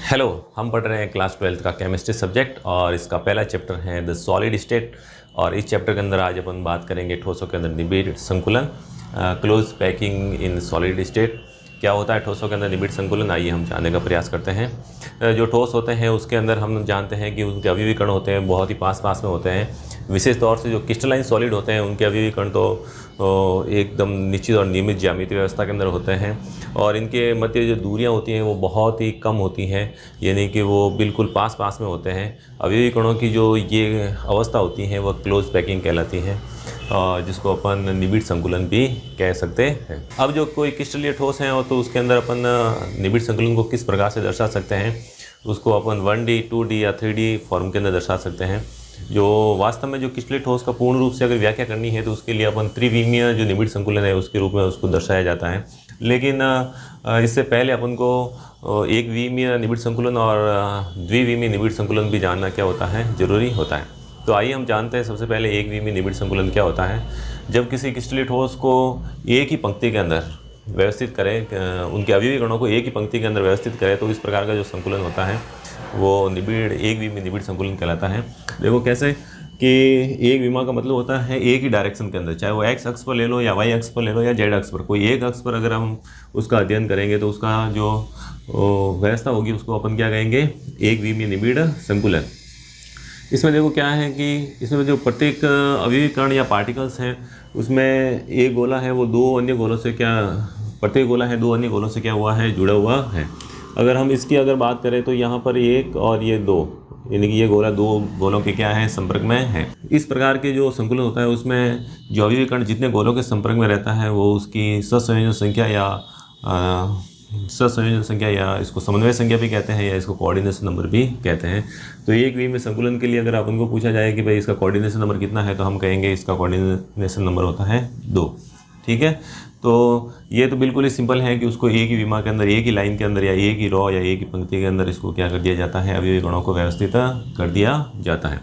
Hello, हम पढ़ रहे हैं क्लास 12th का केमिस्ट्री सब्जेक्ट और इसका पहला चैप्टर है द सॉलिड स्टेट। और इस चैप्टर के अंदर आज अपन बात करेंगे ठोसों के अंदर निबिड़ संकुलन, close packing in solid state. क्या होता है ठोसों के अंदर निबिड़ संकुलन, आइए हम जानने का प्रयास करते हैं। जो ठोस होते हैं उसके अंदर हम जानते हैं कि उनके अवयवी कण होते हैं, बहुत ही पास पास में होते हैं। विशेष तौर से जो क्रिस्टलाइन सॉलिड होते हैं उनके अवयवी कण तो एकदम निश्चित और नियमित ज्यामितीय व्यवस्था के अंदर होते हैं और इनके मध्य जो दूरियां होती हैं वो बहुत ही कम होती हैं, यानी कि वो बिल्कुल पास पास में होते हैं। अवयवी कणों की जो ये अवस्था होती है वह क्लोज पैकिंग कहलाती है, जिसको अपन निबिड़ संकुलन भी कह सकते हैं। अब जो कोई क्रिस्टलीय ठोस है तो उसके अंदर अपन निबिड़ संकुलन को किस प्रकार से दर्शा सकते हैं, उसको अपन 1D 2D या 3D फॉर्म के अंदर दर्शा सकते हैं। जो वास्तव में जो क्रिस्टलीय ठोस का पूर्ण रूप से अगर व्याख्या करनी है तो उसके लिए अपन त्रिविमीय जो निबिड़ संकुलन है उसके रूप में उसको दर्शाया जाता है। लेकिन इससे पहले अपन को एक विमीय निबिड़ संकुलन और द्विविमीय निबिड़ संकुलन भी जानना क्या होता है, जरूरी होता है। तो आइए हम जानते हैं सबसे पहले एक विमीय निबिड़ संकुलन क्या होता है। जब किसी क्रिस्टलीय ठोस को एक ही पंक्ति के अंदर व्यवस्थित करें, उनके अवयवी कणों को एक ही पंक्ति के अंदर व्यवस्थित करें तो इस प्रकार का जो संकुलन होता है वो निबिड़ एक विमीय निबिड़ संकुलन कहलाता है। देखो कैसे कि एक विमा का मतलब होता है एक ही डायरेक्शन के अंदर, चाहे वो एक्स अक्ष पर ले लो या वाई अक्ष पर ले लो या जेड अक्ष पर, कोई एक अक्ष पर अगर हम उसका अध्ययन करेंगे तो उसका जो व्यवस्था होगी उसको अपन क्या कहेंगे, एक विमीय निबिड़ संकुलन। इसमें देखो क्या है कि इसमें जो प्रत्येक अवयवी कण या पार्टिकल्स हैं उसमें एक गोला है वो दो अन्य गोलों से प्रत्येक गोला है दो अन्य गोलों से क्या हुआ है, जुड़ा हुआ है। अगर हम इसकी अगर बात करें तो यहाँ पर एक और ये दो, यानी कि ये गोला दो गोलों के क्या है, संपर्क में है। इस प्रकार के जो संकुलन होता है उसमें जो अवयवी कण जितने गोलों के संपर्क में रहता है वो उसकी सहसंयोजन संख्या या इसको समन्वय संख्या भी कहते हैं या इसको कोऑर्डिनेशन नंबर भी कहते हैं। तो एक विमीय संकुलन के लिए अगर अपन को पूछा जाए कि भाई इसका कोऑर्डिनेशन नंबर कितना है तो हम कहेंगे इसका कोऑर्डिनेशन नंबर होता है 2। ठीक है, तो ये तो बिल्कुल ही सिंपल है कि उसको एक ही विमा के अंदर एक ही लाइन के अंदर या एक ही रॉ या एक ही पंक्ति के अंदर इसको क्या कर दिया जाता है, अवयवी कणों को व्यवस्थित कर दिया जाता है।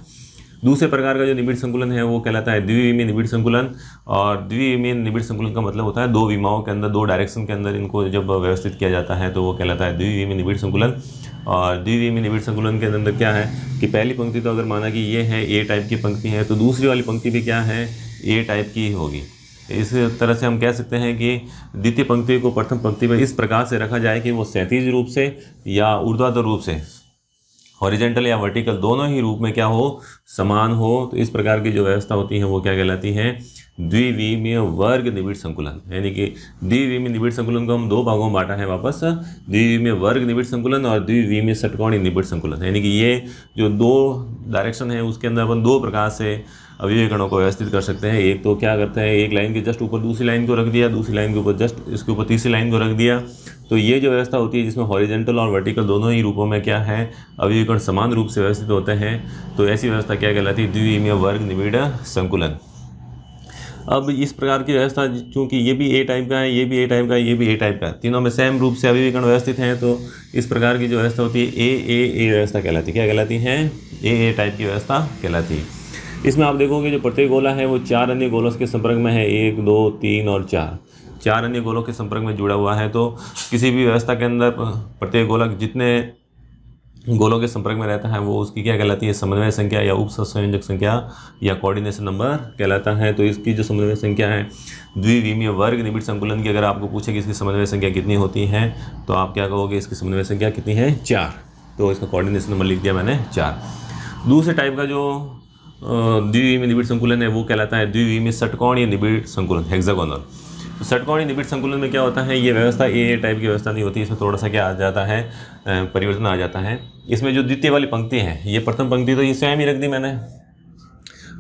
दूसरे प्रकार का जो निबिड़ संकुलन है वो कहलाता है द्विविमीय निबिड़ संकुलन। और द्विविमीय निबिड़ संकुलन का मतलब होता है दो विमाओं के अंदर, दो डायरेक्शन के अंदर इनको जब व्यवस्थित किया जाता है तो वो कहलाता है द्विविमीय निबिड़ संकुलन। और द्विविमीय निबिड़ संकुलन के अंदर क्या है कि पहली पंक्ति तो अगर माना कि ये है ए टाइप की पंक्ति है तो दूसरी वाली पंक्ति भी क्या है, ए टाइप की होगी। इस तरह से हम कह सकते हैं कि द्वितीय पंक्ति को प्रथम पंक्ति में इस प्रकार से रखा जाए कि वो क्षैतिज रूप से या ऊर्ध्वाधर रूप से, हॉरिजेंटल या वर्टिकल दोनों ही रूप में क्या हो, समान हो। तो इस प्रकार की जो व्यवस्था होती है वो क्या कहलाती है, द्विविमीय वर्ग निबिड़ संकुलन। यानी कि द्विविमीय निबिड़ संकुलन को हम दो भागों में बांटा है वापस, द्विविमीय वर्ग निबिड़ संकुलन और द्विविमीय षटकोणीय निबिड़ संकुलन। यानी कि ये जो दो डायरेक्शन है उसके अंदर अपन दो प्रकार से अवयवी कणों को व्यवस्थित कर सकते हैं। एक तो क्या करते हैं, एक लाइन के जस्ट ऊपर दूसरी लाइन को रख दिया, दूसरी लाइन के ऊपर जस्ट इसके ऊपर तीसरी लाइन को रख दिया। तो ये जो व्यवस्था होती है जिसमें हॉरिजेंटल और वर्टिकल दोनों ही रूपों में क्या है, अवयवी कण समान रूप से व्यवस्थित होते हैं, तो ऐसी व्यवस्था क्या कहलाती है, द्विविमीय वर्ग निबिड़ संकुलन। अब इस प्रकार की व्यवस्था चूँकि ये भी ए टाइप का है, ये भी ए टाइप का है, ये भी ए टाइप का है, तीनों में सेम रूप से अवयवी कण व्यवस्थित हैं, तो इस प्रकार की जो व्यवस्था होती है ए व्यवस्था कहलाती है। क्या कहलाती है, ए टाइप की व्यवस्था कहलाती है। इसमें आप देखोगे जो प्रत्येक गोला है वो चार अन्य गोलों के संपर्क में है, 1 2 3 और 4 अन्य गोलों के संपर्क में जुड़ा हुआ है। तो किसी भी व्यवस्था के अंदर प्रत्येक गोला जितने गोलों के संपर्क में रहता है वो उसकी क्या कहलाती है, समन्वय संख्या या उप संयोजक संख्या या कोऑर्डिनेशन नंबर कहलाता है। तो इसकी जो समन्वय संख्या है द्विविमीय वर्ग निबिड़ संकुलन की, अगर आपको पूछे कि इसकी समन्वय संख्या कितनी होती है तो आप क्या कहोगे, इसकी समन्वय संख्या कितनी है, 4। तो इसका कोऑर्डिनेशन नंबर लिख दिया मैंने 4। दूसरे टाइप का जो द्विविमीय निबिड़ संकुलन है वो कहलाता है द्विविमीय षटकोणीय निबिड़ संकुलन, हेक्सागोनल। तो षटकोणीय निबिड़ संकुलन में क्या होता है, ये व्यवस्था ए टाइप की व्यवस्था नहीं होती, इसमें थोड़ा सा क्या आ जाता है, परिवर्तन आ जाता है। इसमें जो द्वितीय वाली पंक्ति है, ये प्रथम पंक्ति तो ये स्वयं ही रख दी मैंने।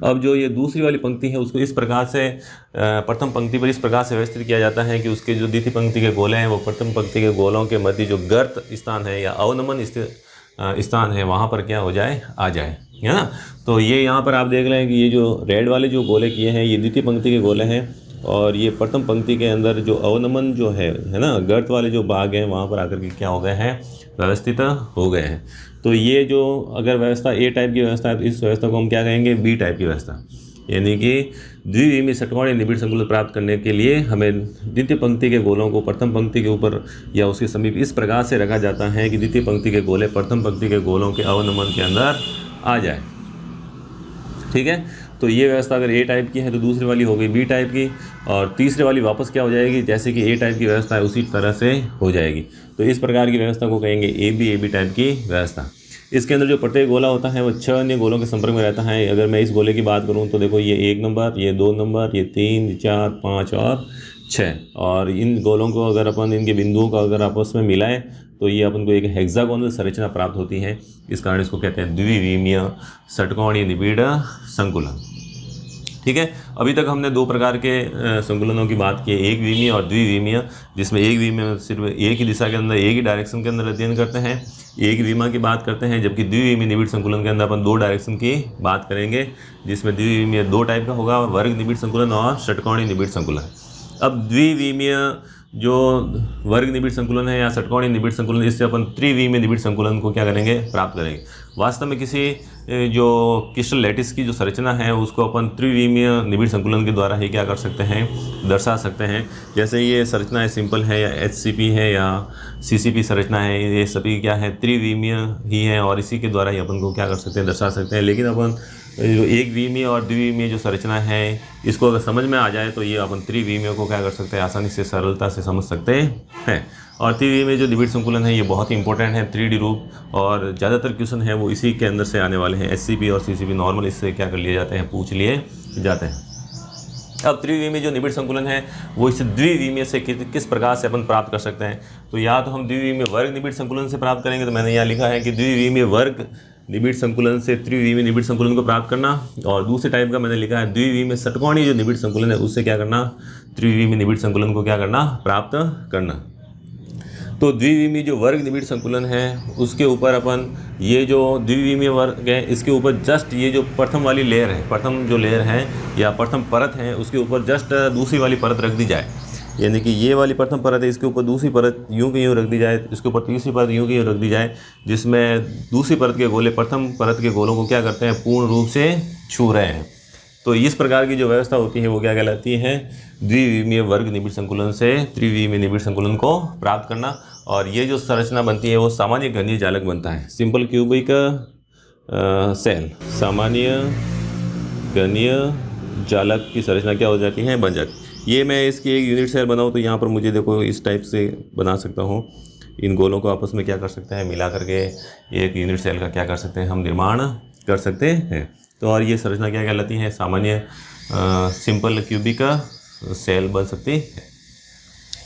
अब जो ये दूसरी वाली पंक्ति है उसको इस प्रकार से प्रथम पंक्ति पर इस प्रकार से व्यवस्थित किया जाता है कि उसके जो द्वितीय पंक्ति के गोले हैं वो प्रथम पंक्ति के गोलों के मध्य जो गर्त स्थान है या अवनमन स्थान है वहाँ पर क्या हो जाए, आ जाए, है ना। तो ये यहाँ पर आप देख रहे हैं कि ये जो रेड वाले जो गोले किए हैं ये द्वितीय पंक्ति के गोले हैं और ये प्रथम पंक्ति के अंदर जो अवनमन जो है ना, गर्त वाले जो भाग हैं वहाँ पर आकर के क्या हो गए हैं, व्यवस्थित हो गए हैं। तो ये जो अगर व्यवस्था ए टाइप की व्यवस्था है तो इस व्यवस्था को हम क्या कहेंगे, बी टाइप की व्यवस्था। यानी कि द्विविमीय षटकोणीय निबिड़ संकुलन प्राप्त करने के लिए हमें द्वितीय पंक्ति के गोलों को प्रथम पंक्ति के ऊपर या उसके समीप इस प्रकार से रखा जाता है कि द्वितीय पंक्ति के गोले प्रथम पंक्ति के गोलों के अवनमन के अंदर आ जाए। ठीक है, तो ये व्यवस्था अगर ए टाइप की है तो दूसरी वाली हो गई बी टाइप की, और तीसरी वाली वापस क्या हो जाएगी, जैसे कि ए टाइप की व्यवस्था है उसी तरह से हो जाएगी। तो इस प्रकार की व्यवस्था को कहेंगे ए बी टाइप की व्यवस्था। इसके अंदर जो प्रत्येक गोला होता है वो 6 अन्य गोलों के संपर्क में रहता है। अगर मैं इस गोले की बात करूं तो देखो ये 1 नंबर, ये 2 नंबर, ये 3, 4, 5 और 6, और इन गोलों को अगर अपन इनके बिंदुओं का अगर आपस में मिलाएं तो ये अपन को एक हेक्सागोनल संरचना प्राप्त होती है। इस कारण इसको कहते हैं द्विविमीय षटकोणीय निबिड़ संकुलन। ठीक है, अभी तक हमने दो प्रकार के संकुलनों की बात की, एक विमीय और द्विविमीय, जिसमें एक विमीय सिर्फ एक ही दिशा के अंदर एक ही डायरेक्शन के अंदर अध्ययन करते हैं, एक विमा की बात करते हैं, जबकि द्विविमीय निबिड़ संकुलन के अंदर अपन 2 डायरेक्शन की बात करेंगे, जिसमें द्विविमीय 2 टाइप का होगा, वर्ग निबिड़ संकुलन और षटकोणीय निबिड़ संकुलन। अब द्विविमीय जो वर्ग निबिड़ संकुलन है या षटकोणीय निबिड़ संकुलन, इससे अपन त्रिविमीय निबिड़ संकुलन को क्या करेंगे, प्राप्त करेंगे। वास्तव में किसी जो क्रिस्टल लैटिस की जो संरचना है उसको अपन त्रिविमीय निबिड़ संकुलन के द्वारा ही क्या कर सकते हैं, दर्शा सकते हैं। जैसे ये संरचना है सिंपल है या HCP है या CCP संरचना है, ये सभी क्या है, त्रिविमीय ही है और इसी के द्वारा ही अपन को क्या कर सकते हैं, दर्शा सकते हैं। लेकिन अपन जो एक विमीय और द्विविमीय जो संरचना है इसको अगर समझ में आ जाए तो ये अपन त्रिविमीय को क्या कर सकते हैं, आसानी से सरलता से समझ सकते हैं। और त्रिविमीय जो निबिड़ संकुलन है ये बहुत ही इंपॉर्टेंट है, 3D रूप, और ज़्यादातर क्वेश्चन है वो इसी के अंदर से आने वाले हैं। HCP और CCP नॉर्मल इससे क्या कर लिए जाते हैं, पूछ लिए जाते हैं। अब त्रिविमीय जो निबिड़ संकुलन है वो इस द्विविमीय से किस प्रकार से अपन प्राप्त कर सकते हैं, तो या तो हम द्विविमीय वर्ग निबिड़ संकुलन से प्राप्त करेंगे, तो मैंने यहाँ लिखा है कि द्विविमीय वर्ग निबिड़ संकुलन से त्रिविमीय निबिड़ संकुलन को प्राप्त करना, और दूसरे टाइप का मैंने लिखा है द्विविमीय षटकोणीय जो निबिड़ संकुलन है उससे क्या करना, त्रिविमीय निबिड़ संकुलन को क्या करना, प्राप्त करना। तो द्विविमीय जो वर्ग निबिड़ संकुलन है उसके ऊपर अपन ये जो द्विविमीय वर्ग है इसके ऊपर जस्ट ये जो प्रथम वाली लेयर है, प्रथम जो लेयर है या प्रथम परत है उसके ऊपर जस्ट दूसरी वाली परत रख दी जाए, यानी कि ये वाली प्रथम परत है इसके ऊपर दूसरी परत यूं की यूं रख दी जाए, इसके ऊपर तीसरी परत यूं की यूं रख दी जाए, जिसमें दूसरी परत के गोले प्रथम परत के गोलों को क्या करते हैं, पूर्ण रूप से छू रहे हैं। तो इस प्रकार की जो व्यवस्था होती है वो क्या कहलाती है, द्विविमीय वर्ग निबिड़ संकुलन से त्रिविमीय निबिड़ संकुलन को प्राप्त करना। और ये जो संरचना बनती है वो सामान्य घनीय जालक बनता है, सिंपल क्यूबिक सेल, सामान्य घनीय जालक की संरचना क्या हो जाती है, बन जाती है। ये मैं इसकी एक यूनिट सेल बनाऊँ तो यहाँ पर मुझे देखो इस टाइप से बना सकता हूँ। इन गोलों को आपस में क्या कर सकते हैं, मिला करके एक यूनिट सेल का क्या कर सकते हैं, हम निर्माण कर सकते हैं। तो और ये संरचना क्या कहलाती है, सामान्य सिंपल क्यूबिक सेल बन सकती है।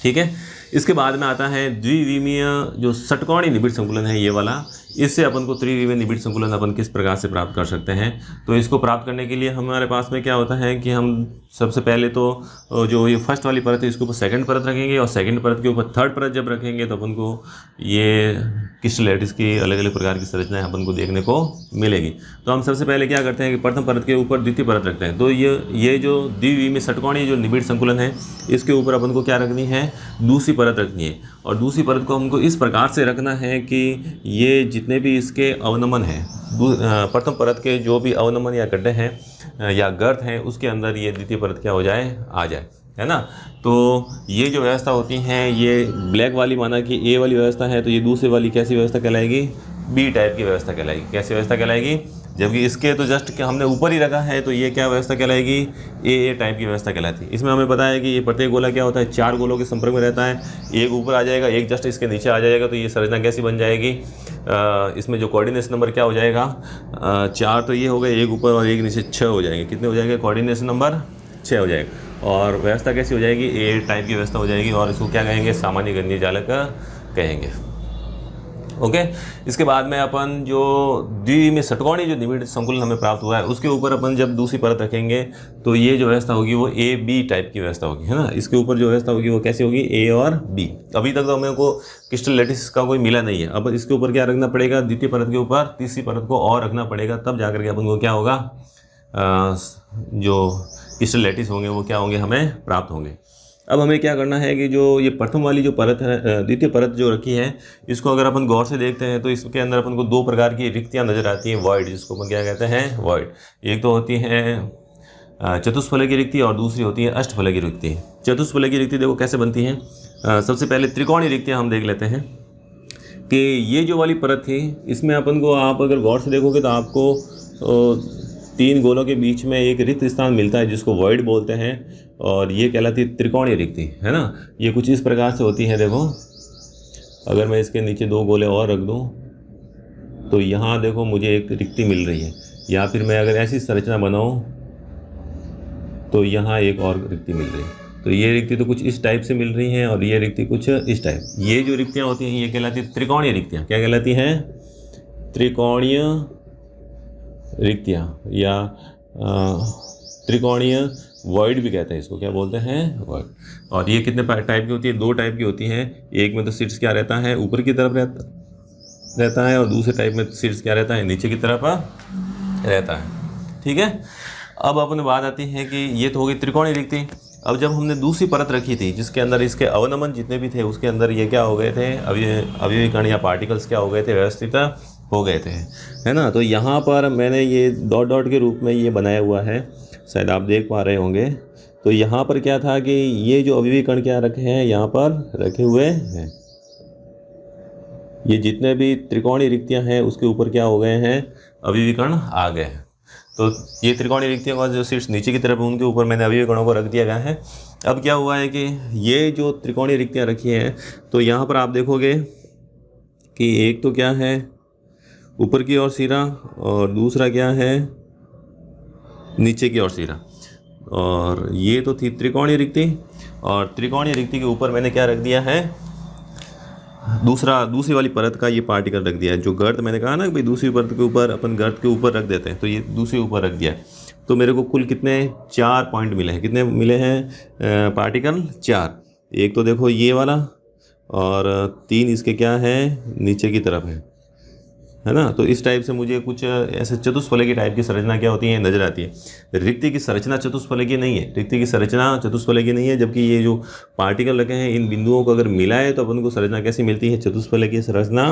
ठीक है, इसके बाद में आता है द्विविमीय जो षटकोणीय निबिड़ संकुलन है ये वाला, इससे अपन को त्रिविमीय निबिड़ संकुलन अपन किस प्रकार से प्राप्त कर सकते हैं। तो इसको प्राप्त करने के लिए हमारे पास में क्या होता है कि हम सबसे पहले तो जो ये फर्स्ट वाली परत है इसके ऊपर सेकंड परत रखेंगे, और सेकंड परत के ऊपर थर्ड परत जब रखेंगे तो अपन को ये क्रिस्टल लैटिस की अलग अलग प्रकार की संरचनाएं अपन को देखने को मिलेगी। तो हम सबसे पहले क्या करते हैं कि प्रथम परत के ऊपर द्वितीय परत रखते हैं। तो ये जो द्विविमीय षटकोणीय जो निबिड़ संकुलन है इसके ऊपर अपन को क्या रखनी है, दूसरी परत रखनी है, और दूसरी परत को हमको इस प्रकार से रखना है कि ये जितने भी इसके अवनमन हैं, प्रथम परत के जो भी अवनमन या गड्ढे हैं या गर्त हैं उसके अंदर ये द्वितीय परत क्या हो जाए, आ जाए, है ना। तो ये जो व्यवस्था होती है ये ब्लैक वाली माना कि ए वाली व्यवस्था है, तो ये दूसरी वाली कैसी व्यवस्था कहलाएगी, बी टाइप की व्यवस्था कहलाएगी। कैसी व्यवस्था कहलाएगी, जबकि इसके तो जस्ट क्या हमने ऊपर ही रखा है तो ये क्या व्यवस्था कहलाएगी, ए टाइप की व्यवस्था कहलाती है। इसमें हमें पता है कि ये प्रत्येक गोला क्या होता है, 4 गोलों के संपर्क में रहता है, एक ऊपर आ जाएगा, एक जस्ट इसके नीचे आ जाएगा। तो ये संरचना कैसी बन जाएगी, इसमें जो कोऑर्डिनेशन नंबर क्या हो जाएगा, 4 तो ये हो गए, एक ऊपर और एक नीचे 6 हो जाएंगे। कितने हो जाएंगे, कोऑर्डिनेशन नंबर 6 हो जाएगा। और व्यवस्था कैसी हो जाएगी, ए टाइप की व्यवस्था हो जाएगी, और इसको क्या कहेंगे, सामान्य घनीय जालक कहेंगे। ओके, इसके बाद में अपन जो द्विविमीय षटकोणीय जो निबिड़ संकुलन हमें प्राप्त हुआ है उसके ऊपर अपन जब दूसरी परत रखेंगे तो ये जो व्यवस्था होगी वो ए बी टाइप की व्यवस्था होगी, है ना। इसके ऊपर जो व्यवस्था होगी वो कैसी होगी, ए और बी। अभी तक तो हमें को क्रिस्टल लैटिस का कोई मिला नहीं है, अब इसके ऊपर क्या रखना पड़ेगा, द्वितीय परत के ऊपर तीसरी परत को और रखना पड़ेगा, तब जाकर के अपन को क्या होगा, जो क्रिस्टल लैटिस होंगे वो क्या होंगे, हमें प्राप्त होंगे। अब हमें क्या करना है कि जो ये प्रथम वाली जो परत है, द्वितीय परत जो रखी है, इसको अगर अपन गौर से देखते हैं तो इसके अंदर अपन को 2 प्रकार की रिक्तियाँ नजर आती हैं, वॉइड, जिसको अपन क्या कहते हैं, वॉइड। एक तो होती है चतुष्फलकीय रिक्ति और दूसरी होती है अष्टफलकीय रिक्ति। चतुष्फलकीय रिक्ति देखो कैसे बनती है। सबसे पहले त्रिकोणीय रिक्तियाँ हम देख लेते हैं कि ये जो वाली परत थी इसमें अपन को, आप अगर गौर से देखोगे तो आपको 3 गोलों के बीच में एक रिक्त स्थान मिलता है जिसको वॉइड बोलते हैं, और ये कहलाती है त्रिकोणीय रिक्ति, है ना। ये कुछ इस प्रकार से होती है। देखो अगर मैं इसके नीचे 2 गोले और रख दूं तो यहाँ देखो मुझे एक रिक्ति मिल रही है, या फिर मैं अगर ऐसी संरचना बनाऊं तो यहाँ एक और रिक्ति मिल रही है। तो ये रिक्ति तो कुछ इस टाइप से मिल रही हैं और ये रिक्ति कुछ इस टाइप। ये जो रिक्तियाँ होती हैं ये कहलाती है त्रिकोणीय रिक्तियाँ। क्या कहलाती हैं? त्रिकोणीय रिक्तियाँ, या त्रिकोणीय वॉइड भी कहते हैं इसको। क्या बोलते हैं? वॉइड। और ये कितने टाइप की होती है? 2 टाइप की होती हैं। एक में तो शीर्ष क्या रहता है? ऊपर की तरफ रहता है, और दूसरे टाइप में शीर्ष क्या रहता है? नीचे की तरफ रहता है। ठीक है। अब अपने बात आती है कि ये तो हो गई त्रिकोणीय रिक्ति। अब जब हमने दूसरी परत रखी थी जिसके अंदर इसके अवनमन जितने भी थे उसके अंदर ये क्या हो गए थे? अवयवी कण या पार्टिकल्स क्या हो गए थे? व्यवस्थित हो गए थे, है ना। तो यहाँ पर मैंने ये डॉट डॉट के रूप में ये बनाया हुआ है, शायद आप देख पा रहे होंगे। तो यहाँ पर क्या था कि ये जो अवयवी कण क्या रखे हैं, यहाँ पर रखे हुए हैं। ये जितने भी त्रिकोणीय रिक्तियाँ हैं उसके ऊपर क्या हो गए हैं? अवयवी कण आ गए हैं। तो ये त्रिकोणीय रिक्तियों का जो शीर्ष नीचे की तरफ उनके ऊपर मैंने अवयवी कणों को रख दिया गया है। अब क्या हुआ है कि ये जो त्रिकोणीय रिक्तियाँ रखी हैं तो यहाँ पर आप देखोगे कि एक तो क्या है ऊपर की ओर सिरा, और दूसरा क्या है नीचे की ओर सिरा। और ये तो थी त्रिकोणीय रिक्ति, और त्रिकोणीय रिक्ति के ऊपर मैंने क्या रख दिया है? दूसरी वाली परत का ये पार्टिकल रख दिया है। जो गर्त मैंने कहा ना कि भाई दूसरी परत के ऊपर अपन गर्त के ऊपर रख देते हैं, तो ये दूसरे ऊपर रख दिया है। तो मेरे को कुल कितने 4 पॉइंट मिले हैं। कितने मिले हैं पार्टिकल? 4। एक तो देखो ये वाला, और 3 इसके क्या है नीचे की तरफ है ना। तो इस टाइप से मुझे कुछ ऐसे चतुष्फलकीय टाइप की संरचना क्या होती है नजर आती है। रिक्ति की संरचना चतुष्फलकीय नहीं है। रिक्ति की संरचना चतुष्फलकीय नहीं है, जबकि ये जो पार्टिकल रखे हैं इन बिंदुओं को अगर मिलाए तो अपन को संरचना कैसी मिलती है? चतुष्फलकीय संरचना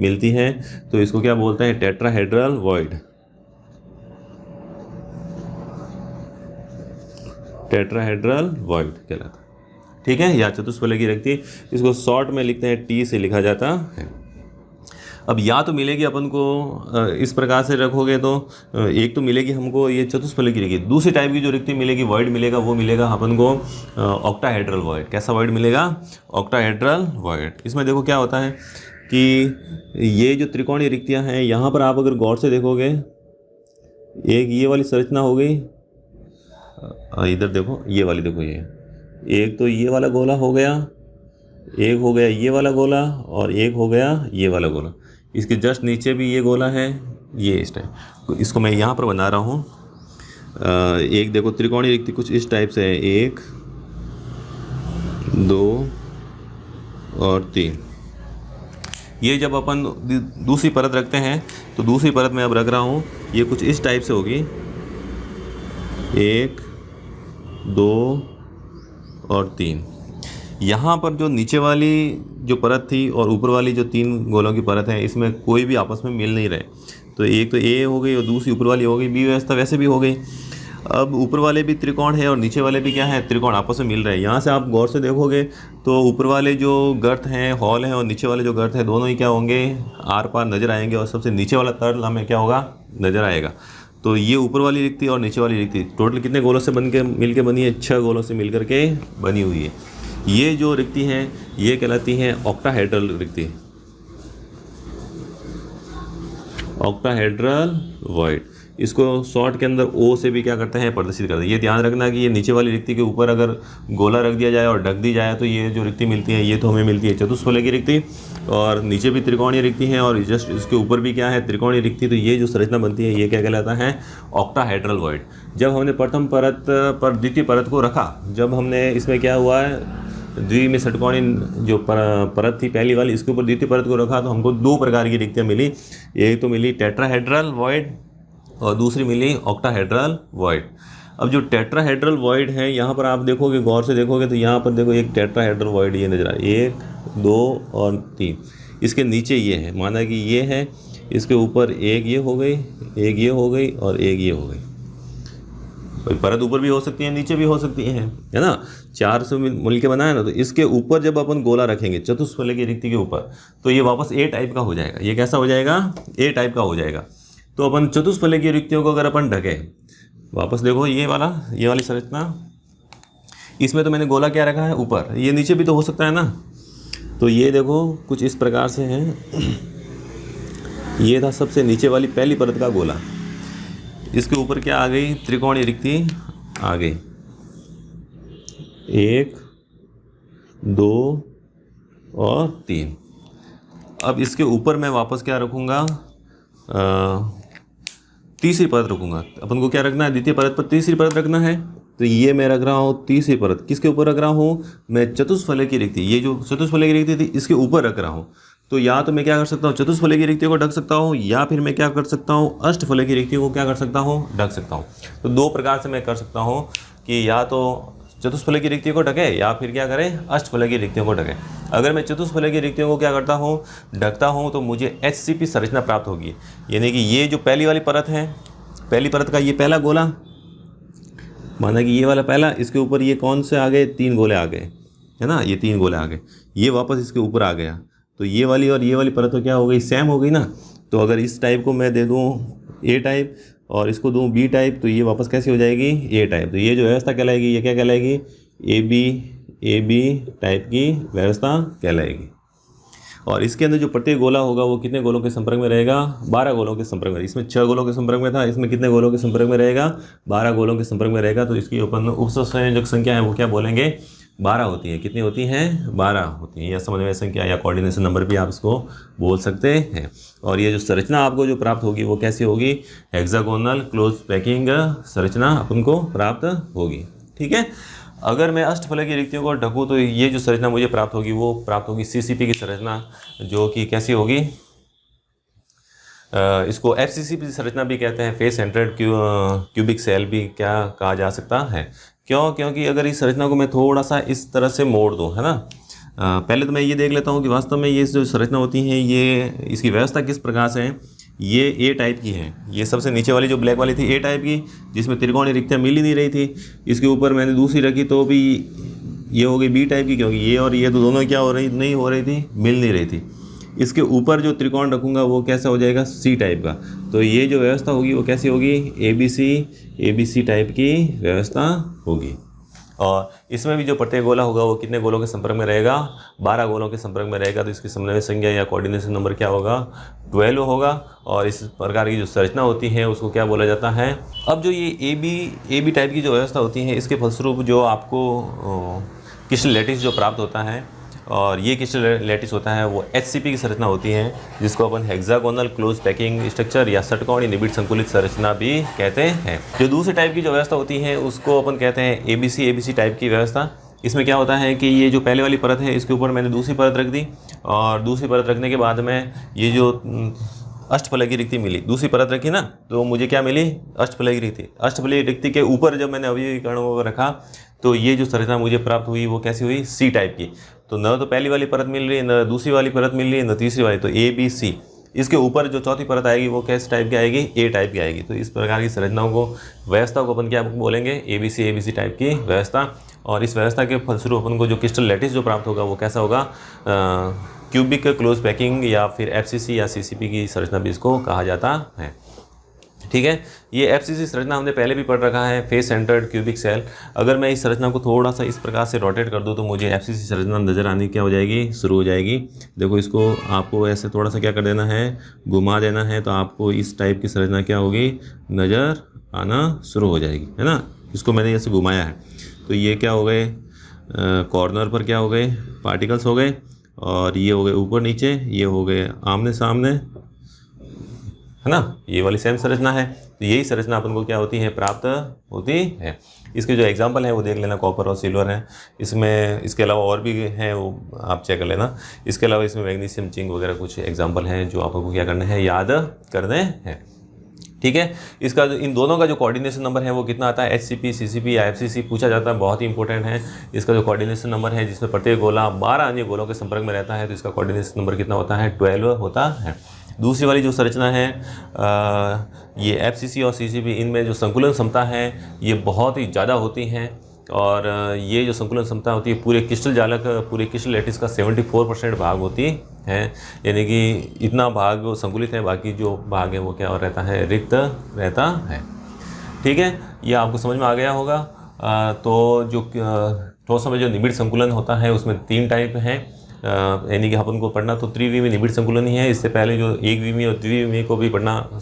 मिलती है। तो इसको क्या बोलते हैं? Tetrahedral void. टेट्राहेड्रल वॉइड कहलाता है। ठीक है, या चतुष्फलकीय रिक्ति, इसको शॉर्ट में लिखते हैं टी से लिखा जाता है। अब या तो मिलेगी अपन को इस प्रकार से रखोगे तो एक तो मिलेगी हमको ये चतुष्फलकीय रिक्ति। दूसरी टाइप की जो रिक्ति मिलेगी वॉइड मिलेगा, वो मिलेगा अपन को ऑक्टाहेड्रल वॉइड। कैसा वॉइड मिलेगा? Octahedral void. इसमें देखो क्या होता है कि ये जो त्रिकोणीय रिक्तियाँ हैं यहाँ पर आप अगर गौर से देखोगे, एक ये वाली संरचना हो गई, इधर देखो ये वाली, देखो ये एक तो ये वाला गोला हो गया, एक हो गया ये वाला गोला, और एक हो गया ये वाला गोला। इसके जस्ट नीचे भी ये गोला है, ये इस टाइप। इसको मैं यहाँ पर बना रहा हूँ। एक देखो त्रिकोणीय रिक्ति कुछ इस टाइप से है, 1 2 और 3। ये जब अपन दूसरी परत रखते हैं तो दूसरी परत में अब रख रहा हूँ, ये कुछ इस टाइप से होगी, 1 2 और 3। यहाँ पर जो नीचे वाली जो परत थी और ऊपर वाली जो 3 गोलों की परत है, इसमें कोई भी आपस में मिल नहीं रहे। तो एक तो ए हो गई और दूसरी ऊपर वाली हो गई, बी व्यवस्था वैसे भी हो गई। अब ऊपर वाले भी त्रिकोण है और नीचे वाले भी क्या है? त्रिकोण आपस में मिल रहे हैं। यहाँ से आप गौर से देखोगे तो ऊपर वाले जो गर्त हैं हॉल हैं, और नीचे वाले जो गर्त हैं दोनों ही क्या होंगे? आर पार नज़र आएंगे, और सबसे नीचे वाला तल हमें क्या होगा? नज़र आएगा। तो ये ऊपर वाली रिक्ति और नीचे वाली रिक्ति टोटल कितने गोलों से मिल के बनी है? 6 गोलों से मिल करके बनी हुई है। ये जो रिक्ति हैं ये कहलाती हैं ऑक्टाहेड्रल रिक्ति, ऑक्टाहेड्रल वॉइड। इसको शॉर्ट के अंदर ओ से भी क्या करते हैं? प्रदर्शित करते हैं। ये ध्यान रखना कि ये नीचे वाली रिक्ति के ऊपर अगर गोला रख दिया जाए और ढक दी जाए तो ये जो रिक्ति मिलती है ये तो हमें मिलती है चतुष्फलकीय रिक्ति, और नीचे भी त्रिकोणीय रिक्ति है और जस्ट इसके ऊपर भी क्या है? त्रिकोणीय रिक्ति। तो ये जो संरचना बनती है ये क्या कहलाता है? Octahedral void. जब हमने प्रथम परत पर द्वितीय परत को रखा, जब हमने इसमें क्या हुआ है? द्वि षटकोणीय जो परत थी पहली वाली, इसके ऊपर द्वितीय परत को रखा तो हमको 2 प्रकार की रिक्तियाँ मिली। एक तो मिली टेट्राहेड्रल वॉइड और दूसरी मिली ऑक्टाहेड्रल वॉइड। अब जो टेट्राहेड्रल वॉइड है यहाँ पर आप देखोगे, गौर से देखोगे तो यहाँ पर देखो एक टेट्राहेड्रल वॉइड ये नजर आ रहा है, 1 2 और 3। इसके नीचे ये है, माना कि ये है, इसके ऊपर एक ये हो गई, एक ये हो गई और एक ये हो गई। भाई परत ऊपर भी हो सकती है, नीचे भी हो सकती है ना। 4 से मिल के बना है ना, तो इसके ऊपर जब अपन गोला रखेंगे चतुष्फलक की रिक्ति के ऊपर, तो ये वापस ए टाइप का हो जाएगा। ये कैसा हो जाएगा? ए टाइप का हो जाएगा। तो अपन चतुष्फलक की रिक्तियों को अगर अपन ढके, वापस देखो ये वाली संरचना, इसमें तो मैंने गोला क्या रखा है? ऊपर। ये नीचे भी तो हो सकता है ना। तो ये देखो कुछ इस प्रकार से है। ये था सबसे नीचे वाली पहली परत का गोला। इसके ऊपर क्या आ गई? त्रिकोणीय रिक्ति आ गई। 1, 2 और 3। अब इसके ऊपर मैं वापस क्या रखूँगा? तीसरी परत रखूँगा। अपन को क्या रखना है? द्वितीय परत पर तीसरी परत रखना है। तो ये मैं रख रहा हूँ तीसरी परत। किसके ऊपर रख रहा हूँ? मैं चतुष्फलक की रिक्ति, ये जो चतुष्फलक की रिक्ति थी इसके ऊपर रख रहा हूँ। तो या तो मैं क्या कर सकता हूँ? चतुष्फलक की रिक्ति को ढक सकता हूँ, या फिर मैं क्या कर सकता हूँ? अष्टफलक की रिक्ति को क्या कर सकता हूँ? ढक सकता हूँ। तो दो प्रकार से मैं कर सकता हूँ कि या तो चतुष्फलक की रिक्तियों को ढके, या फिर क्या करें? अष्टफलक की रिक्तियों को ढके। अगर मैं चतुष्फलक की रिक्तियों को क्या करता हूँ? ढकता हूँ, तो मुझे HCP संरचना प्राप्त होगी। यानी कि ये जो पहली वाली परत है, पहली परत का ये पहला गोला, माना कि ये वाला पहला, इसके ऊपर ये कौन से आ गए? 3 गोले आ गए, है ना। ये 3 गोले आ गए, ये वापस इसके ऊपर आ गया। तो ये वाली और ये वाली परत तो क्या हो गई? सेम हो गई ना। तो अगर इस टाइप को मैं दे दूँ ए टाइप और इसको दूँ बी टाइप, तो ये वापस कैसी हो जाएगी? ए टाइप। तो ये जो व्यवस्था कहलाएगी, ये क्या कहलाएगी? ए बी टाइप की व्यवस्था कहलाएगी। और इसके अंदर जो प्रत्येक गोला होगा वो कितने गोलों के संपर्क में रहेगा? 12 गोलों के संपर्क में। इसमें 6 गोलों के संपर्क में था, इसमें कितने गोलों के संपर्क में रहेगा? 12 गोलों के संपर्क में रहेगा। तो इसकी उपसंयोजक संख्या है वो क्या बोलेंगे? 12 होती है। कितनी होती हैं? 12 होती हैं। या समन्वय संख्या या कोऑर्डिनेशन नंबर भी आप इसको बोल सकते हैं। और ये जो संरचना आपको जो प्राप्त होगी वो कैसी होगी? हेक्सागोनल क्लोज पैकिंग संरचना अपन को प्राप्त होगी। ठीक है। अगर मैं अष्टफलक की रिक्तियों को ढकूँ, तो ये जो संरचना मुझे प्राप्त होगी वो प्राप्त होगी CCP की संरचना, जो कि कैसी होगी? इसको FCCP संरचना भी कहते हैं, फेस सेंटर्ड क्यूबिक सेल भी क्या कहा जा सकता है। क्योंकि अगर इस संरचना को मैं थोड़ा सा इस तरह से मोड़ दूँ, है ना। पहले तो मैं ये देख लेता हूँ कि वास्तव में ये जो संरचना होती है, ये इसकी व्यवस्था किस प्रकार से है। ये ए टाइप की है। ये सबसे नीचे वाली जो ब्लैक वाली थी ए टाइप की, जिसमें त्रिकोणीय रिक्तियाँ मिल ही नहीं रही थी। इसके ऊपर मैंने दूसरी रखी तो भी ये हो गई बी टाइप की, क्योंकि ये और ये तो दोनों क्या हो रही नहीं हो रही थी, मिल नहीं रही थी। इसके ऊपर जो त्रिकोण रखूँगा वो कैसा हो जाएगा? सी टाइप का। तो ये जो व्यवस्था होगी वो कैसी होगी? ABC टाइप की व्यवस्था होगी। और इसमें भी जो प्रत्येक गोला होगा वो कितने गोलों के संपर्क में रहेगा? 12 गोलों के संपर्क में रहेगा। तो इसकी समन्वय संख्या या कोऑर्डिनेशन नंबर क्या होगा? 12 होगा। और इस प्रकार की जो संरचना होती है उसको क्या बोला जाता है? अब जो ये AB टाइप की जो व्यवस्था होती है, इसके फलस्वरूप जो आपको क्रिस्टल लैटिस जो प्राप्त होता है, और ये क्रिस्टल लैटिस होता है वो HCP की संरचना होती है, जिसको अपन हेक्सागोनल क्लोज पैकिंग स्ट्रक्चर या षटकोणीय निबिड़ संकुलित संरचना भी कहते हैं। जो दूसरी टाइप की जो व्यवस्था होती है उसको अपन कहते हैं ABC टाइप की व्यवस्था। इसमें क्या होता है कि ये जो पहले वाली परत है इसके ऊपर मैंने दूसरी परत रख दी, और दूसरी परत रखने के बाद में ये जो अष्टफलक की रिक्ति मिली, दूसरी परत रखी ना, तो मुझे क्या मिली? अष्टफलक की रिक्ति। अष्टफलक की रिक्ति के ऊपर जब मैंने अवयवीकरणों को रखा, तो ये जो संरचना मुझे प्राप्त हुई वो कैसी हुई? C टाइप की। तो न तो पहली वाली परत मिल रही है, न दूसरी वाली परत मिल रही है, न तीसरी वाली, तो ABC। इसके ऊपर जो चौथी परत आएगी वो कैसे टाइप की आएगी? A टाइप की आएगी। तो इस प्रकार की संरचनाओं को, व्यवस्था को अपन क्या बोलेंगे? ABC टाइप की व्यवस्था। और इस व्यवस्था के फलस्वरूप अपन को जो क्रिस्टल लैटिस जो प्राप्त होगा वो कैसा होगा? क्यूबिक क्लोज पैकिंग या फिर FCC या CCP की संरचना भी इसको कहा जाता है। ठीक है। ये FCC संरचना हमने पहले भी पढ़ रखा है, फेस सेंटर्ड क्यूबिक सेल। अगर मैं इस संरचना को थोड़ा सा इस प्रकार से रोटेट कर दूं तो मुझे FCC संरचना नज़र आनी क्या हो जाएगी? शुरू हो जाएगी। देखो इसको आपको ऐसे थोड़ा सा क्या कर देना है? घुमा देना है, तो आपको इस टाइप की संरचना क्या होगी? नज़र आना शुरू हो जाएगी, है ना। इसको मैंने ऐसे घुमाया है, तो ये क्या हो गए? कॉर्नर पर क्या हो गए? पार्टिकल्स हो गए। और ये हो गए ऊपर नीचे, ये हो गए आमने सामने, है ना। ये वाली सेम संरचना है। तो यही संरचना अपन को क्या होती है? प्राप्त होती है। इसके जो एग्जांपल है वो देख लेना, कॉपर और सिल्वर है इसमें। इसके अलावा और भी हैं, वो आप चेक कर लेना। इसके अलावा इसमें मैग्नीशियम, जिंक वगैरह कुछ एग्जांपल हैं जो आपको क्या करना है? याद करने हैं। ठीक है। इसका इन दोनों का जो कोऑर्डिनेशन नंबर है वो कितना आता है? HCP, CCP या FCC पूछा जाता है, बहुत ही इंपॉर्टेंट है। इसका जो कोऑर्डिनेशन नंबर है, जिसमें प्रत्येक गोला 12 अन्य गोलों के संपर्क में रहता है, तो इसका कोऑर्डिनेशन नंबर कितना होता है? 12 होता है। दूसरी वाली जो संरचना है ये FCC और CCP, इनमें जो संकुलन क्षमता है ये बहुत ही ज़्यादा होती हैं। और ये जो संकुलन क्षमता होती है पूरे क्रिस्टल जालक, पूरे क्रिस्टल लैटिस का 74% भाग होती है, यानी कि इतना भाग संकुलित है, बाकी जो भाग है वो क्या रहता है, रिक्त रहता है। ठीक है, ये आपको समझ में आ गया होगा। तो जो ठोसों में जो निबिड़ संकुलन होता है उसमें 3 टाइप हैं, यानी कि अपन को पढ़ना तो त्रिविमीय निबिड़ संकुलन ही है। इससे पहले जो एक विमीय और द्विविमीय को भी पढ़ना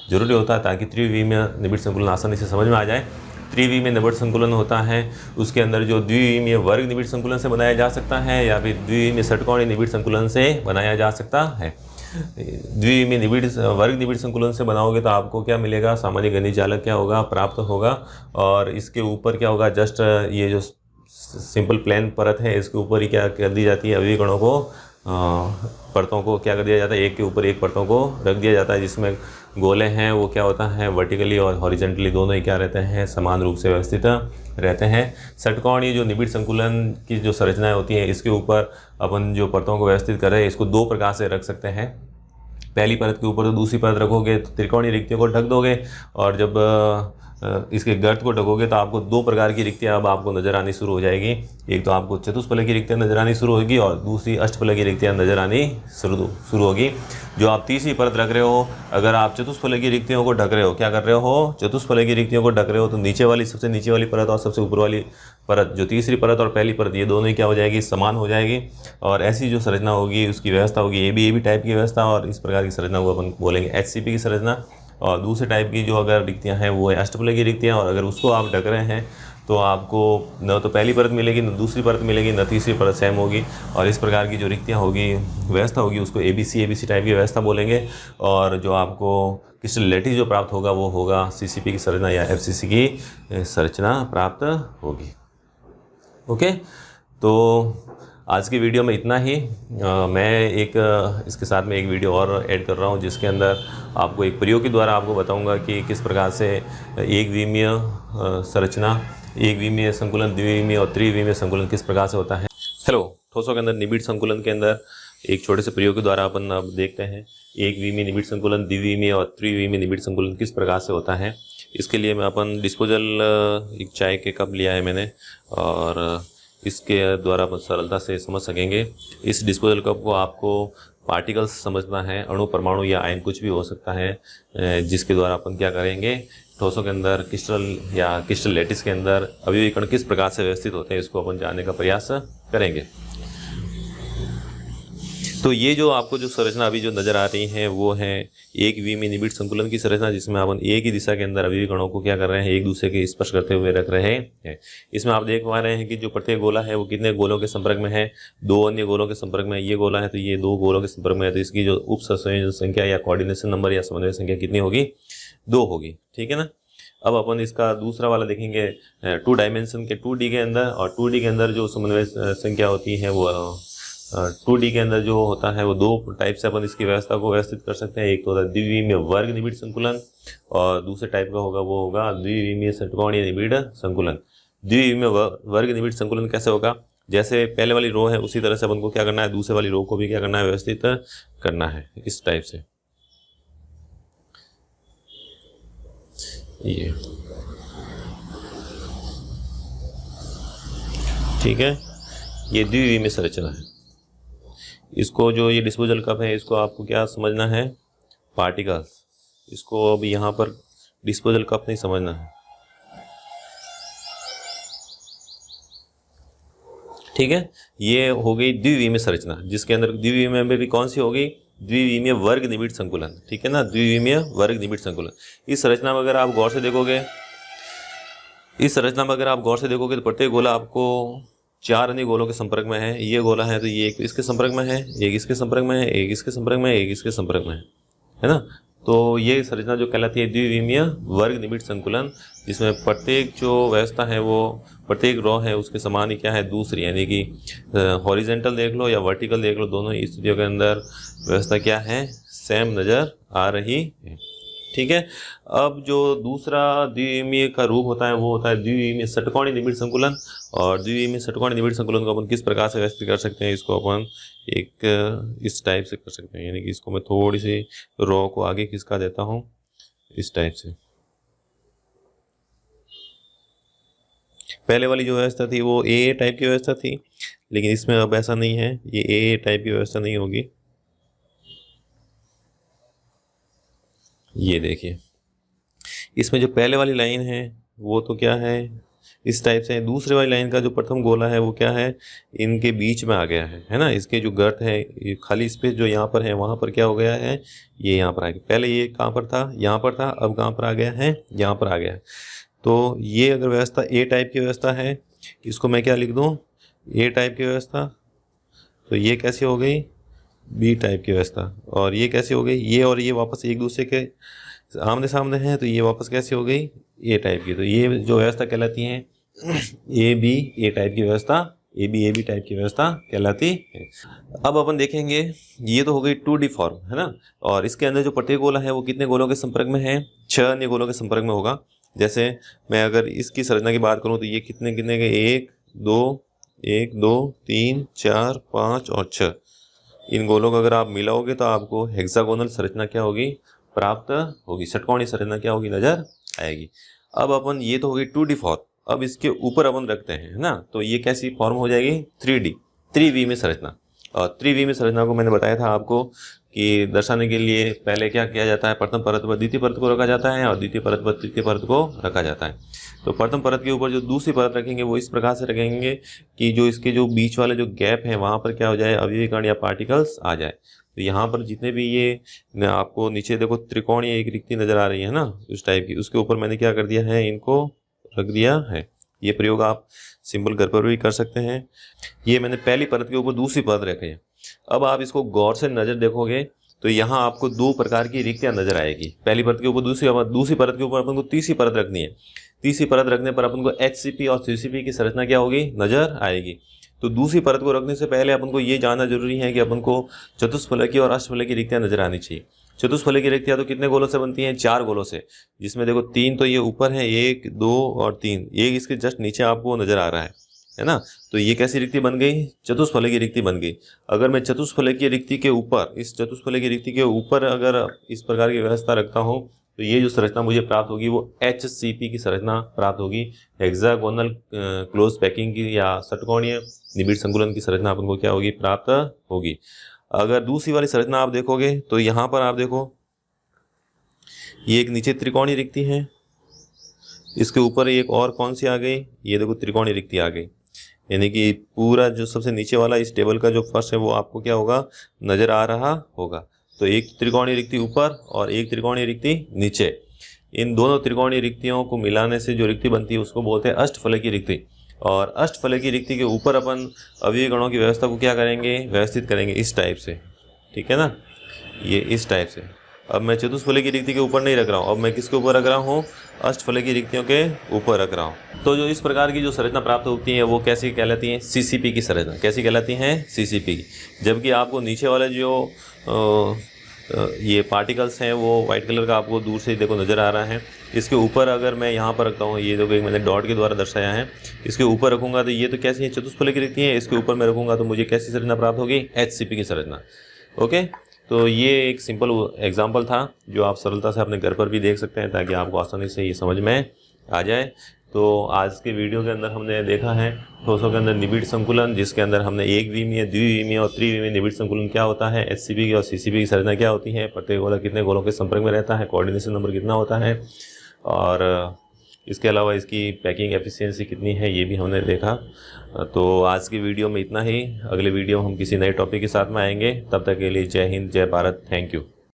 जरूरी होता है ताकि त्रिविमीय निबिड़ संकुलन आसानी से समझ में आ जाए। त्रिविमीय निबिड़ संकुलन होता है उसके अंदर जो द्विविमीय वर्ग निबिड़ संकुलन से बनाया जा सकता है या फिर द्विविमीय षटकोणीय निबिड़ संकुलन से बनाया जा सकता है। द्विविमीय निबिड़ वर्ग निबिड़ संकुलन से बनाओगे तो आपको क्या मिलेगा, सामान्य गणित जालक क्या होगा, प्राप्त होगा। और इसके ऊपर क्या होगा, जस्ट ये जो सिंपल प्लेन परत है इसके ऊपर ही क्या कर दी जाती है, अवयवी कणों को परतों को क्या कर दिया जाता है, एक के ऊपर एक परतों को रख दिया जाता है, जिसमें गोले हैं वो क्या होता है, वर्टिकली और हॉरिजेंटली दोनों ही क्या रहते हैं, समान रूप से व्यवस्थित रहते हैं। षटकोणीय जो निबिड़ संकुलन की जो संरचनाएं होती हैं इसके ऊपर अपन जो परतों को व्यवस्थित कर रहे हैं इसको 2 प्रकार से रख सकते हैं। पहली परत के ऊपर तो दूसरी परत रखोगे तो त्रिकोणीय रिक्तियों को ढक दोगे, और जब इसके गर्त को ढकोगे तो आपको 2 प्रकार की रिक्तियाँ अब आपको नज़र आनी शुरू हो जाएगी। एक तो आपको चतुष्फलक की रिक्तियाँ नज़र आनी शुरू होगी और दूसरी अष्टफलक की रिक्तियाँ नज़र आनी शुरू होगी। जो आप तीसरी परत रख रहे हो, अगर आप चतुष्फलक की रिक्तियों को ढक रहे हो, क्या कर रहे हो, चतुष्फलक की रिक्तियों को ढक रहे हो, तो नीचे वाली सबसे नीचे वाली परत और सबसे ऊपर वाली परत, जो तीसरी परत और पहली परत, ये दोनों ही क्या हो जाएगी, समान हो जाएगी। और ऐसी जो संरचना होगी उसकी व्यवस्था होगी ए बी टाइप की व्यवस्था, और इस प्रकार की संरचना को अपन बोलेंगे HCP की संरचना। और दूसरे टाइप की जो अगर रिक्तियाँ हैं वो है अष्टफलक की रिक्तियाँ, और अगर उसको आप ढक रहे हैं तो आपको न तो पहली परत मिलेगी, न दूसरी परत मिलेगी, न तीसरी परत सेम होगी। और इस प्रकार की जो रिक्तियाँ होगी, व्यवस्था होगी, उसको ABC टाइप की व्यवस्था बोलेंगे। और जो आपको क्रिस्टल लैटिस जो प्राप्त होगा वो होगा CCP की संरचना या FCC की संरचना प्राप्त होगी। ओके, तो आज की वीडियो में इतना ही। मैं इसके साथ में एक वीडियो और ऐड कर रहा हूँ जिसके अंदर आपको एक प्रयोग के द्वारा आपको बताऊंगा कि किस प्रकार से एक विमीय संरचना, एक विमीय संकुलन, द्विविमीय और त्रिविमीय संकुलन किस प्रकार से होता है। हेलो, ठोसों के अंदर निबिड़ संकुलन के अंदर एक छोटे से प्रयोग के द्वारा अपन अब देखते हैं एक विमीय निबिड़ संकुलन, द्विविमीय और त्रिविमीय निबिड़ संकुलन किस प्रकार से होता है। इसके लिए मैं अपन डिस्पोजल एक चाय के कप लिया है मैंने, और इसके द्वारा अपन सरलता से समझ सकेंगे। इस डिस्पोजल कप को आपको पार्टिकल्स समझना है, अणु, परमाणु या आयन कुछ भी हो सकता है, जिसके द्वारा अपन क्या करेंगे, ठोसों के अंदर क्रिस्टल या क्रिस्टल लैटिस के अंदर अवयवी कण किस प्रकार से व्यवस्थित होते हैं इसको अपन जानने का प्रयास करेंगे। तो ये जो आपको जो संरचना अभी जो नज़र आ रही है वो है एक विमीय निबिड़ संकुलन की संरचना, जिसमें अपन एक ही दिशा के अंदर अवयवी कणों को क्या कर रहे हैं, एक दूसरे के स्पर्श करते हुए रख रहे हैं। इसमें आप देख पा रहे हैं कि जो प्रत्येक गोला है वो कितने गोलों के संपर्क में है, 2 अन्य गोलों के संपर्क में। ये गोला है तो ये 2 गोलों के संपर्क में है, तो इसकी जो उप संयोजन संख्या या कोऑर्डिनेशन नंबर या समन्वय संख्या कितनी होगी, 2 होगी। ठीक है ना। अब अपन इसका दूसरा वाला देखेंगे 2 डायमेंशन के 2D के अंदर, और 2D के अंदर जो समन्वय संख्या होती है वो 2D के अंदर जो होता है वो 2 टाइप से अपन इसकी व्यवस्था को व्यवस्थित कर सकते हैं। एक तो होता है द्विविमीय वर्ग निबिड़ संकुलन, और दूसरे टाइप का होगा वो होगा द्विविमीय षटकोणीय निबिड़ संकुलन। द्विविमीय वर्ग निबिड़ संकुलन कैसे होगा, जैसे पहले वाली रो है उसी तरह से अपन को क्या करना है, दूसरे वाली रो को भी क्या करना है, व्यवस्थित करना है इस टाइप से। ये ठीक है, ये द्विविमीय संरचना है। इसको जो ये डिस्पोजल कप है इसको आपको क्या समझना है, पार्टिकल्स। इसको अब यहाँ पर डिस्पोजल कप नहीं समझना है। ठीक है, ये हो गई द्विविमीय संरचना, जिसके अंदर द्विविमीय में भी कौन सी होगी, द्विविमीय वर्ग निबिड़ संकुलन। ठीक है ना, द्विविमीय वर्ग निबिड़ संकुलन। इस संरचना में अगर आप गौर से देखोगे, तो प्रत्येक गोला आपको 4 अन्य गोलों के संपर्क में है। ये गोला है तो ये एक इसके संपर्क में है, एक इसके संपर्क में है, एक इसके संपर्क में है, एक इसके संपर्क में है ना। तो ये संरचना जो कहलाती है द्विविमीय वर्ग निबिड़ संकुलन, जिसमें प्रत्येक जो व्यवस्था है वो प्रत्येक रो है उसके समान ही क्या है, दूसरी, यानी कि हॉरिजेंटल देख लो या वर्टिकल देख लो, दोनों स्थितियों के अंदर व्यवस्था क्या है, सेम नज़र आ रही है। ठीक है। अब जो दूसरा द्विविमीय का रूप होता है वो होता है द्विविमीय षटकोणीय निबिड़ संकुलन। और द्विविमीय षटकोणीय निबिड़ संकुलन को अपन किस प्रकार से व्यवस्थित कर सकते हैं, इसको अपन एक इस टाइप से कर सकते हैं, यानी कि इसको मैं थोड़ी सी रो को आगे खिसका देता हूँ इस टाइप से। पहले वाली जो व्यवस्था थी वो ए टाइप की व्यवस्था थी, लेकिन इसमें अब ऐसा नहीं है, ये ए टाइप की व्यवस्था नहीं होगी। ये देखिए, इसमें जो पहले वाली लाइन है वो तो क्या है, इस टाइप से। दूसरे वाली लाइन का जो प्रथम गोला है वो क्या है, इनके बीच में आ गया है ना। इसके जो गर्त है, ये खाली स्पेस जो यहाँ पर है वहाँ पर क्या हो गया है, ये यहाँ पर आ गया। पहले ये कहाँ पर था, यहाँ पर था, अब कहाँ पर आ गया है, यहाँ पर आ गया है। तो ये अगर व्यवस्था ए टाइप की व्यवस्था है, इसको मैं क्या लिख दूँ, ए टाइप की व्यवस्था। तो ये कैसी हो गई, बी टाइप की व्यवस्था। और ये कैसी हो गई, ये और ये वापस एक दूसरे के आमने सामने हैं, तो ये वापस कैसी हो गई, ए टाइप की। तो ये जो व्यवस्था कहलाती है ए बी ए टाइप की व्यवस्था, ए बी टाइप की व्यवस्था कहलाती है। अब अपन देखेंगे, ये तो हो गई 2D फॉर्म, है ना। और इसके अंदर जो प्रत्येक गोला है वो कितने गोलों के संपर्क में है, 6 अन्य गोलों के संपर्क में होगा। जैसे मैं अगर इसकी संरचना की बात करूं तो ये कितने कितने के, 1 2 3 4 5 और 6। इन गोलों को अगर आप मिलाओगे तो आपको हेक्सागोनल संरचना क्या होगी, प्राप्त होगी, षटकोणीय संरचना क्या होगी, नजर आएगी। अब अपन, ये तो होगी 2D फॉर्म, अब इसके ऊपर अपन रखते हैं, है ना। तो ये कैसी फॉर्म हो जाएगी, 3D, त्रिविमीय संरचना। और त्रिविमीय संरचना को मैंने बताया था आपको कि दर्शाने के लिए पहले क्या किया जाता है, प्रथम परत पर द्वितीय परत को रखा जाता है और द्वितीय परत पर तृतीय परत को रखा जाता है। तो प्रथम परत के ऊपर जो दूसरी परत रखेंगे वो इस प्रकार से रखेंगे कि जो इसके जो बीच वाले जो गैप है वहाँ पर क्या हो जाए, अवयवी कण या पार्टिकल्स आ जाए। तो यहाँ पर जितने भी ये आपको नीचे देखो त्रिकोणीय एक रिक्ति नजर आ रही है ना, उस टाइप की, उसके ऊपर मैंने क्या कर दिया है, इनको रख दिया है। ये प्रयोग आप सिंपल घर पर भी कर सकते हैं। ये मैंने पहली परत के ऊपर दूसरी परत रखी है। अब आप इसको गौर से नजर देखोगे तो यहाँ आपको 2 प्रकार की रिक्तियां नजर आएगी। पहली परत के ऊपर दूसरी परत के ऊपर अपन को तीसरी परत रखनी है। तीसरी परत रखने पर अपन को HCP और CCP की संरचना क्या होगी, नजर आएगी। तो दूसरी परत को रखने से पहले अपन को ये जानना जरूरी है कि अपन को चतुष्फलकी और अष्टफलकी रिक्तियां नजर आनी चाहिए। चतुष्फलकी रिक्तियां तो कितने गोलों से बनती हैं, 4 गोलों से, जिसमें देखो 3 तो ये ऊपर है, 1 2 और 3, एक इसके जस्ट नीचे आपको नजर आ रहा है ना। तो ये कैसी रिक्ति बन गई, चतुष्फलकी रिक्ति बन गई। अगर मैं चतुष्फलकी रिक्ति के ऊपर, इस चतुष्फलकी रिक्ति के ऊपर अगर इस प्रकार की व्यवस्था रखता हूँ तो ये जो संरचना मुझे प्राप्त होगी वो HCP की संरचना प्राप्त होगी, हेक्सागोनल क्लोज पैकिंग की या षटकोणीय निबिड़ संकुलन की संरचना अपन को क्या होगी, प्राप्त होगी। अगर दूसरी वाली संरचना आप देखोगे तो यहाँ पर आप देखो, ये एक नीचे त्रिकोणीय रिक्ति है, इसके ऊपर एक और कौन सी आ गई, ये देखो त्रिकोणीय रिक्ति आ गई। यानी कि पूरा जो सबसे नीचे वाला इस टेबल का जो फर्स्ट है वो आपको क्या होगा, नजर आ रहा होगा। तो एक त्रिकोणीय रिक्ति ऊपर और एक त्रिकोणीय रिक्ति नीचे, इन दोनों त्रिकोणीय रिक्तियों को मिलाने से जो रिक्ति बनती है उसको बोलते हैं अष्टफलकी रिक्ति। और अष्टफलकी रिक्ति के ऊपर अपन अवयवी गणों की व्यवस्था को क्या करेंगे, व्यवस्थित करेंगे इस टाइप से, ठीक है ना, ये इस टाइप से। अब मैं चतुष्फलकी रिक्ति के ऊपर नहीं रख रहा हूँ, अब मैं किसके ऊपर रख रहा हूँ, अष्टफलकी रिक्तियों के ऊपर रख रहा हूँ। तो जो इस प्रकार की जो संरचना प्राप्त होती है वो कैसी कहलाती है, CCP की संरचना। कैसी कहलाती है, CCP की। जबकि आपको नीचे वाले जो ये पार्टिकल्स हैं वो वाइट कलर का आपको दूर से देखो नज़र आ रहा है। इसके ऊपर अगर मैं यहाँ पर रखता हूँ, ये देखो एक मैंने डॉट के द्वारा दर्शाया है, इसके ऊपर रखूँगा तो ये तो कैसी है, चतुष्फलकी रिक्ति है। इसके ऊपर मैं रखूँगा तो मुझे कैसी संरचना प्राप्त होगी, HCP की संरचना। ओके, तो ये एक सिंपल एग्जाम्पल था जो आप सरलता से अपने घर पर भी देख सकते हैं ताकि आपको आसानी से ये समझ में आ जाए। तो आज के वीडियो के अंदर हमने देखा है ठोसों के अंदर निबिड़ संकुलन, जिसके अंदर हमने एक विमीय, द्विविमीय और त्रिविमीय निबिड़ संकुलन क्या होता है, HCP की और CCP की संरचना क्या होती है, प्रत्येक गोला कितने गोलों के संपर्क में रहता है, कोऑर्डिनेशन नंबर कितना होता है, और इसके अलावा इसकी पैकिंग एफिशिएंसी कितनी है, ये भी हमने देखा। तो आज की वीडियो में इतना ही। अगले वीडियो हम किसी नए टॉपिक के साथ में आएंगे। तब तक के लिए जय हिंद, जय भारत, थैंक यू।